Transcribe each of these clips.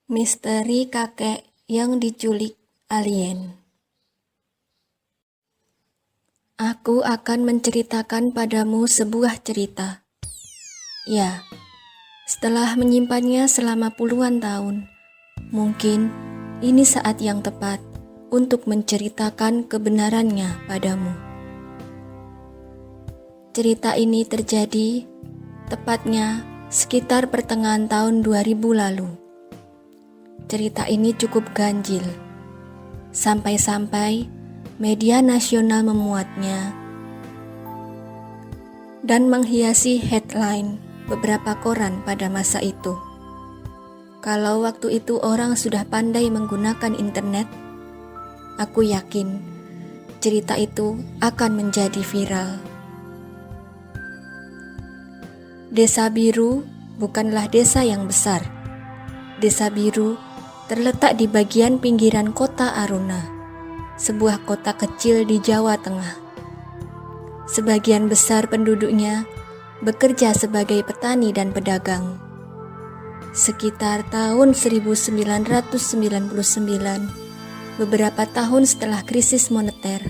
Misteri kakek yang diculik alien. Aku akan menceritakan padamu sebuah cerita. Ya, setelah menyimpannya selama puluhan tahun, mungkin ini saat yang tepat untuk menceritakan kebenarannya padamu. Cerita ini terjadi tepatnya sekitar pertengahan tahun 2000 lalu. Cerita ini cukup ganjil, sampai-sampai media nasional memuatnya dan menghiasi headline beberapa koran pada masa itu. Kalau waktu itu orang sudah pandai menggunakan internet, aku yakin cerita itu akan menjadi viral. Desa Biru bukanlah desa yang besar. Desa Biru terletak di bagian pinggiran kota Aruna, sebuah kota kecil di Jawa Tengah. Sebagian besar penduduknya bekerja sebagai petani dan pedagang. Sekitar tahun 1999, beberapa tahun setelah krisis moneter,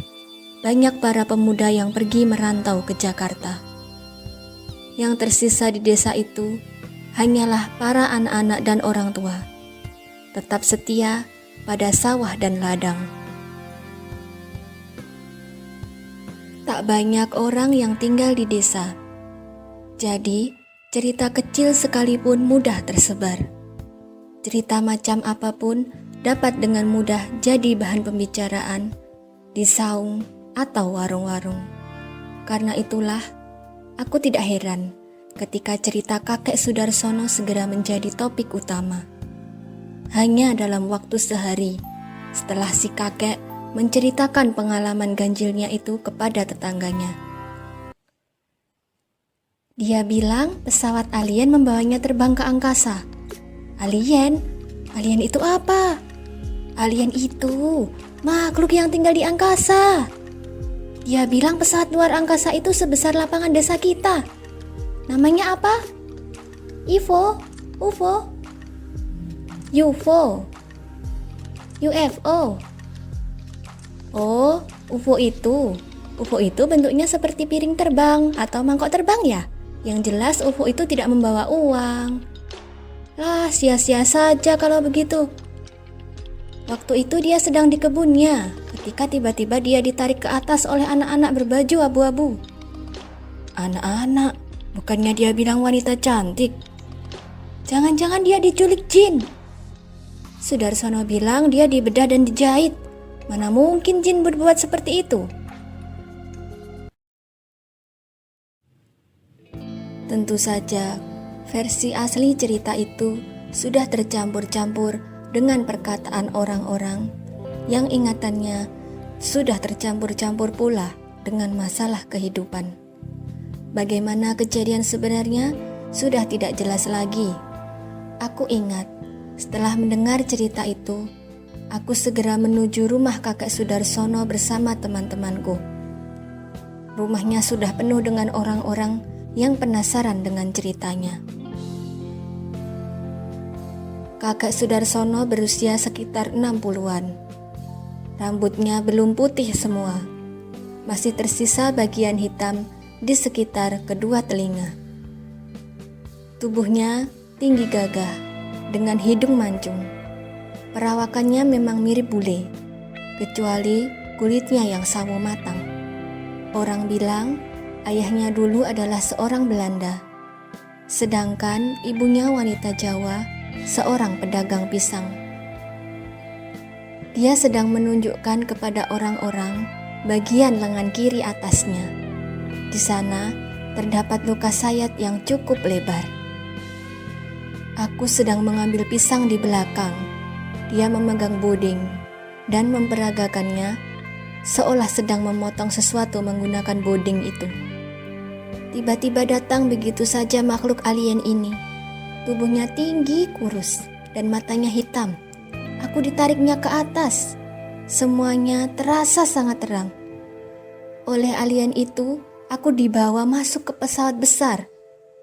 banyak para pemuda yang pergi merantau ke Jakarta. Yang tersisa di desa itu hanyalah para anak-anak dan orang tua, tetap setia pada sawah dan ladang. Tak banyak orang yang tinggal di desa, jadi cerita kecil sekalipun mudah tersebar. Cerita macam apapun dapat dengan mudah jadi bahan pembicaraan di saung atau warung-warung. Karena itulah, aku tidak heran ketika cerita kakek Sudarsono segera menjadi topik utama. Hanya dalam waktu sehari, setelah si kakek menceritakan pengalaman ganjilnya itu kepada tetangganya. Dia bilang pesawat alien membawanya terbang ke angkasa. Alien? Alien itu apa? Alien itu makhluk yang tinggal di angkasa. Dia bilang pesawat luar angkasa itu sebesar lapangan desa kita. Namanya apa? UFO? UFO? UFO? UFO? Oh, UFO itu. UFO itu bentuknya seperti piring terbang atau mangkok terbang ya? Yang jelas UFO itu tidak membawa uang. Lah, sia-sia saja kalau begitu. Waktu itu dia sedang di kebunnya, ketika tiba-tiba dia ditarik ke atas oleh anak-anak berbaju abu-abu. Anak-anak? Bukannya dia bilang wanita cantik? Jangan-jangan dia diculik jin? Sudarsono bilang dia dibedah dan dijahit. Mana mungkin jin berbuat seperti itu? Tentu saja, versi asli cerita itu sudah tercampur-campur dengan perkataan orang-orang yang ingatannya sudah tercampur-campur pula dengan masalah kehidupan. Bagaimana kejadian sebenarnya sudah tidak jelas lagi. Aku ingat, setelah mendengar cerita itu, aku segera menuju rumah kakek Sudarsono bersama teman-temanku. Rumahnya sudah penuh dengan orang-orang yang penasaran dengan ceritanya. Kakek Sudarsono berusia sekitar 60-an. Rambutnya belum putih semua. Masih tersisa bagian hitam di sekitar kedua telinga. Tubuhnya tinggi gagah dengan hidung mancung. Perawakannya memang mirip bule, kecuali kulitnya yang sawo matang. Orang bilang ayahnya dulu adalah seorang Belanda, sedangkan ibunya wanita Jawa, seorang pedagang pisang. Dia sedang menunjukkan kepada orang-orang bagian lengan kiri atasnya. Di sana terdapat luka sayat yang cukup lebar. Aku sedang mengambil pisang di belakang. Dia memegang boding dan memperagakannya seolah sedang memotong sesuatu menggunakan boding itu. Tiba-tiba datang begitu saja makhluk alien ini. Tubuhnya tinggi, kurus, dan matanya hitam. Aku ditariknya ke atas. Semuanya terasa sangat terang. Oleh alien itu, aku dibawa masuk ke pesawat besar.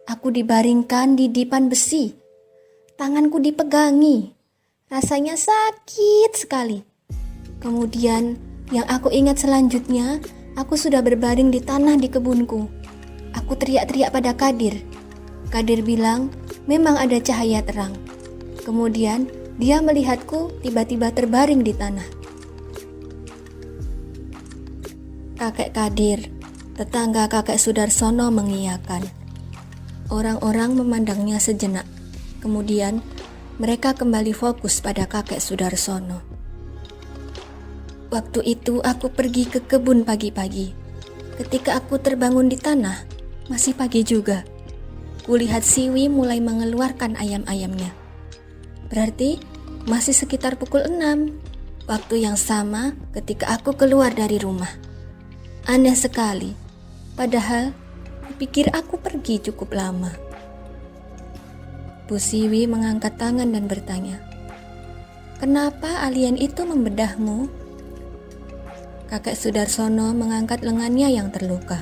Aku dibaringkan di dipan besi. Tanganku dipegangi. Rasanya sakit sekali. Kemudian yang aku ingat selanjutnya, aku sudah berbaring di tanah di kebunku. Aku teriak-teriak pada Kadir. Kadir bilang memang ada cahaya terang. Kemudian dia melihatku tiba-tiba terbaring di tanah. Kakek Kadir, tetangga kakek Sudarsono mengiyakan. Orang-orang memandangnya sejenak. Kemudian mereka kembali fokus pada kakek Sudarsono. Waktu itu aku pergi ke kebun pagi-pagi. Ketika aku terbangun di tanah, masih pagi juga. Kulihat Siwi mulai mengeluarkan ayam-ayamnya. Berarti masih sekitar pukul 6. Waktu yang sama ketika aku keluar dari rumah. Aneh sekali. Padahal kupikir aku pergi cukup lama. Bu Siwi mengangkat tangan dan bertanya, "Kenapa alien itu membedahmu?" Kakek Sudarsono mengangkat lengannya yang terluka.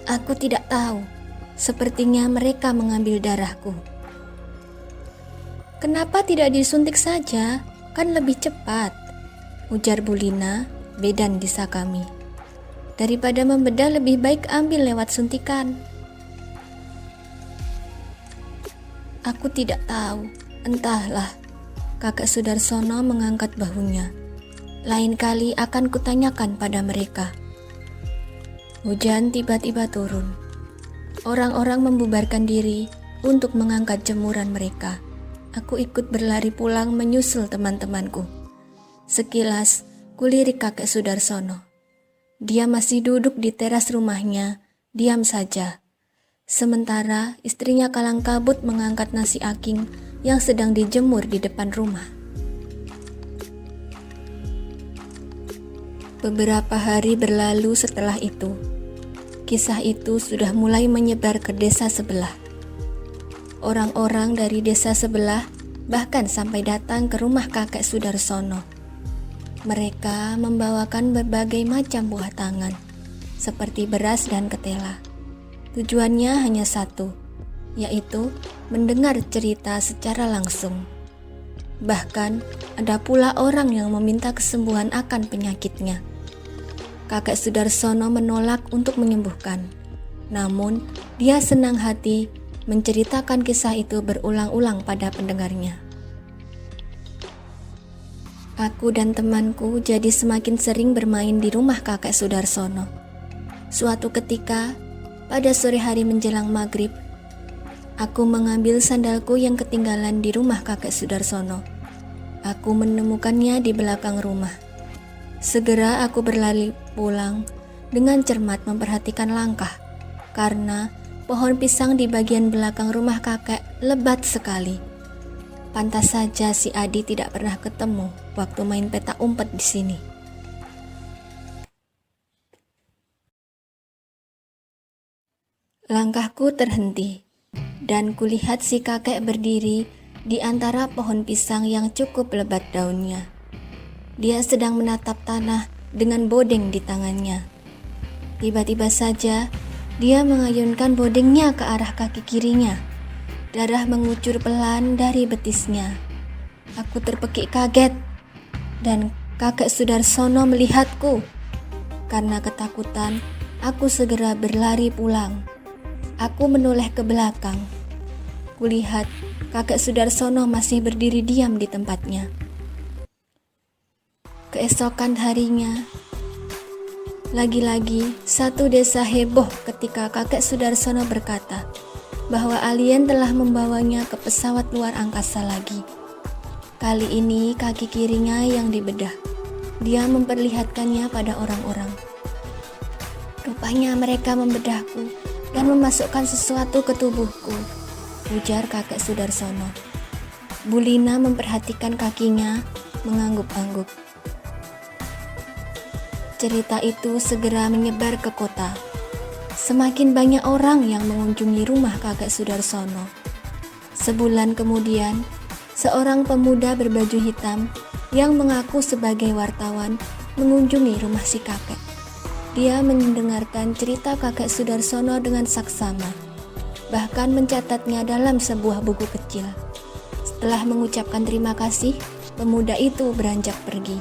"Aku tidak tahu. Sepertinya mereka mengambil darahku." "Kenapa tidak disuntik saja? Kan lebih cepat," ujar Bu Lina, bedan desa kami. "Daripada membedah lebih baik ambil lewat suntikan." Aku tidak tahu, entahlah. Kakek Sudarsono mengangkat bahunya. Lain kali akan kutanyakan pada mereka. Hujan tiba-tiba turun. Orang-orang membubarkan diri untuk mengangkat jemuran mereka. Aku ikut berlari pulang menyusul teman-temanku. Sekilas, kulirik kakek Sudarsono. Dia masih duduk di teras rumahnya, diam saja. Sementara istrinya kalang kabut mengangkat nasi aking yang sedang dijemur di depan rumah. Beberapa hari berlalu setelah itu. Kisah itu sudah mulai menyebar ke desa sebelah. Orang-orang dari desa sebelah bahkan sampai datang ke rumah kakek Sudarsono. Mereka membawakan berbagai macam buah tangan, seperti beras dan ketela. Tujuannya hanya satu, yaitu mendengar cerita secara langsung. Bahkan ada pula orang yang meminta kesembuhan akan penyakitnya. Kakek Sudarsono menolak untuk menyembuhkan. Namun dia senang hati menceritakan kisah itu berulang-ulang pada pendengarnya. Aku dan temanku jadi semakin sering bermain di rumah kakek Sudarsono. Suatu ketika, pada sore hari menjelang maghrib, aku mengambil sandalku yang ketinggalan di rumah kakek Sudarsono. Aku menemukannya di belakang rumah. Segera aku berlari pulang dengan cermat memperhatikan langkah, karena pohon pisang di bagian belakang rumah kakek lebat sekali. Pantas saja si Adi tidak pernah ketemu waktu main petak umpet di sini. Langkahku terhenti, dan kulihat si kakek berdiri di antara pohon pisang yang cukup lebat daunnya. Dia sedang menatap tanah dengan bodeng di tangannya. Tiba-tiba saja, dia mengayunkan bodengnya ke arah kaki kirinya. Darah mengucur pelan dari betisnya. Aku terpekik kaget, dan kakek Sudarsono melihatku. Karena ketakutan, aku segera berlari pulang. Aku menoleh ke belakang. Kulihat kakek Sudarsono masih berdiri diam di tempatnya. Keesokan harinya, lagi-lagi satu desa heboh ketika kakek Sudarsono berkata bahwa alien telah membawanya ke pesawat luar angkasa lagi. Kali ini kaki kirinya yang dibedah. Dia memperlihatkannya pada orang-orang. "Rupanya mereka membedahku dan memasukkan sesuatu ke tubuhku," ujar kakek Sudarsono. Bu Lina memperhatikan kakinya, mengangguk-angguk. Cerita itu segera menyebar ke kota. Semakin banyak orang yang mengunjungi rumah kakek Sudarsono. Sebulan kemudian, seorang pemuda berbaju hitam yang mengaku sebagai wartawan mengunjungi rumah si kakek. Dia mendengarkan cerita kakek Sudarsono dengan saksama, bahkan mencatatnya dalam sebuah buku kecil. Setelah mengucapkan terima kasih, pemuda itu beranjak pergi.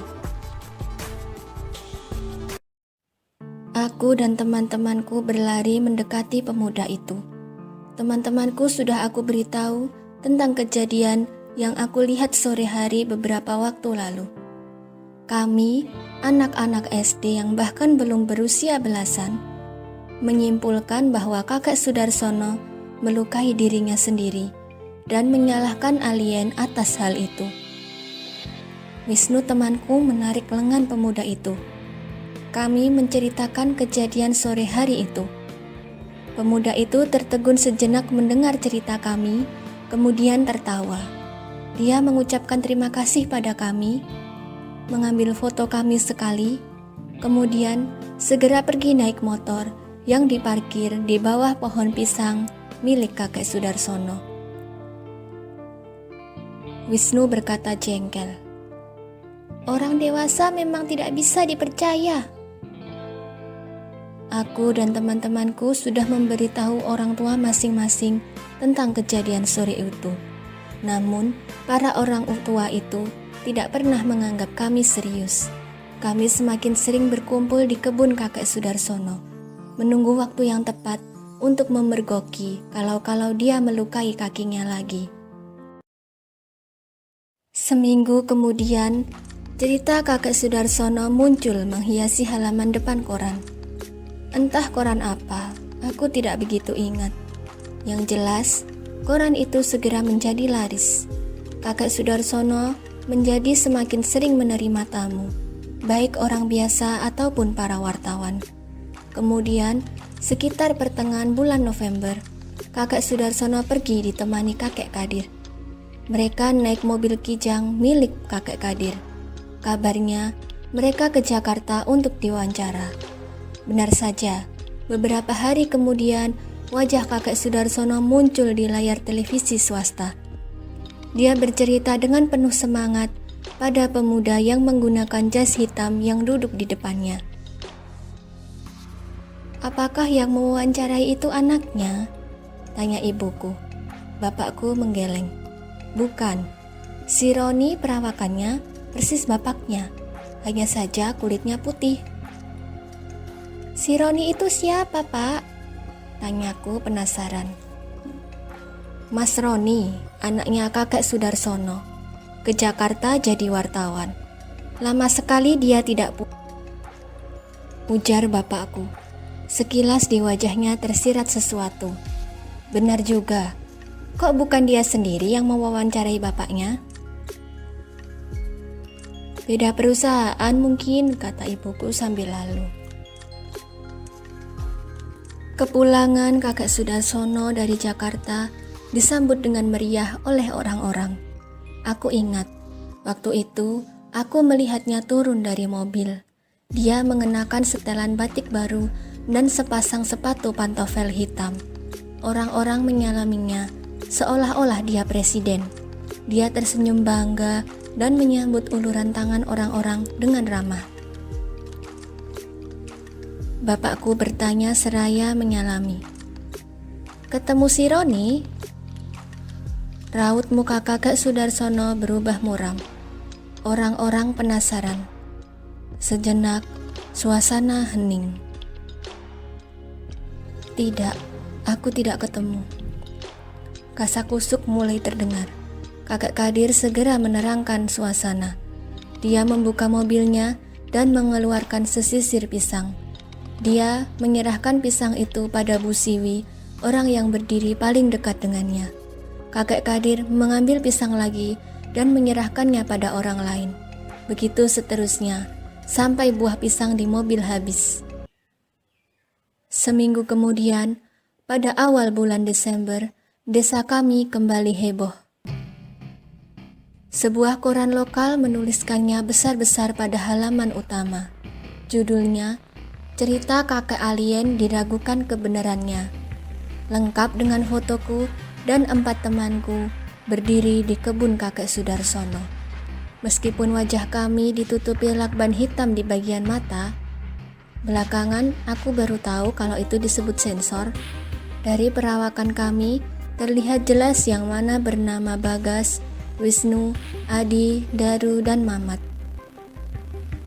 Aku dan teman-temanku berlari mendekati pemuda itu. Teman-temanku sudah aku beritahu tentang kejadian yang aku lihat sore hari beberapa waktu lalu. Kami, anak-anak SD yang bahkan belum berusia belasan, menyimpulkan bahwa kakek Sudarsono melukai dirinya sendiri dan menyalahkan alien atas hal itu. Wisnu temanku menarik lengan pemuda itu. Kami menceritakan kejadian sore hari itu. Pemuda itu tertegun sejenak mendengar cerita kami, kemudian tertawa. Dia mengucapkan terima kasih pada kami, mengambil foto kami sekali, kemudian segera pergi naik motor yang diparkir di bawah pohon pisang milik kakek Sudarsono. Wisnu berkata jengkel, "Orang dewasa memang tidak bisa dipercaya." Aku dan teman-temanku sudah memberitahu orang tua masing-masing tentang kejadian sore itu. Namun, para orang tua itu tidak pernah menganggap kami serius. Kami semakin sering berkumpul di kebun kakek Sudarsono, menunggu waktu yang tepat untuk memergoki kalau dia melukai kakinya lagi. Seminggu kemudian, cerita kakek Sudarsono muncul menghiasi halaman depan koran. Entah koran apa, aku tidak begitu ingat. Yang jelas, koran itu segera menjadi laris. Kakek Sudarsono menjadi semakin sering menerima tamu, baik orang biasa ataupun para wartawan. Kemudian, sekitar pertengahan bulan November, kakek Sudarsono pergi ditemani kakek Kadir. Mereka naik mobil kijang milik kakek Kadir. Kabarnya, mereka ke Jakarta untuk diwawancara. Benar saja, beberapa hari kemudian wajah kakek Sudarsono muncul di layar televisi swasta. Dia bercerita dengan penuh semangat pada pemuda yang menggunakan jas hitam yang duduk di depannya. "Apakah yang mewawancarai itu anaknya?" tanya ibuku. Bapakku menggeleng. "Bukan, si Roni perawakannya persis bapaknya, hanya saja kulitnya putih." "Si Roni itu siapa, Pak?" tanyaku penasaran. "Mas Roni, anaknya kakek Sudarsono, ke Jakarta jadi wartawan. Lama sekali dia tidak ujar bapakku. Sekilas di wajahnya tersirat sesuatu. Benar juga, kok bukan dia sendiri yang mewawancarai bapaknya? "Beda perusahaan mungkin," kata ibuku sambil lalu. Kepulangan kakek Sudarsono dari Jakarta disambut dengan meriah oleh orang-orang. Aku ingat, waktu itu aku melihatnya turun dari mobil. Dia mengenakan setelan batik baru dan sepasang sepatu pantofel hitam. Orang-orang menyalaminya seolah-olah dia presiden. Dia tersenyum bangga dan menyambut uluran tangan orang-orang dengan ramah. Bapakku bertanya seraya menyalami. "Ketemu si Roni?" Raut muka kakek Sudarsono berubah muram. Orang-orang penasaran. Sejenak, suasana hening. "Tidak, aku tidak ketemu." Kasakusuk mulai terdengar. Kakek Kadir segera menerangkan suasana. Dia membuka mobilnya dan mengeluarkan sesisir pisang. Dia menyerahkan pisang itu pada Bu Siwi, orang yang berdiri paling dekat dengannya. Kakek Kadir mengambil pisang lagi dan menyerahkannya pada orang lain. Begitu seterusnya, sampai buah pisang di mobil habis. Seminggu kemudian, pada awal bulan Desember, desa kami kembali heboh. Sebuah koran lokal menuliskannya besar-besar pada halaman utama. Judulnya, "Cerita Kakek Alien Diragukan Kebenarannya." Lengkap dengan fotoku dan 4 temanku berdiri di kebun kakek Sudarsono. Meskipun wajah kami ditutupi lakban hitam di bagian mata, belakangan aku baru tahu kalau itu disebut sensor. Dari perawakan kami, terlihat jelas yang mana bernama Bagas Wisnu, Adi, Daru, dan Mamat.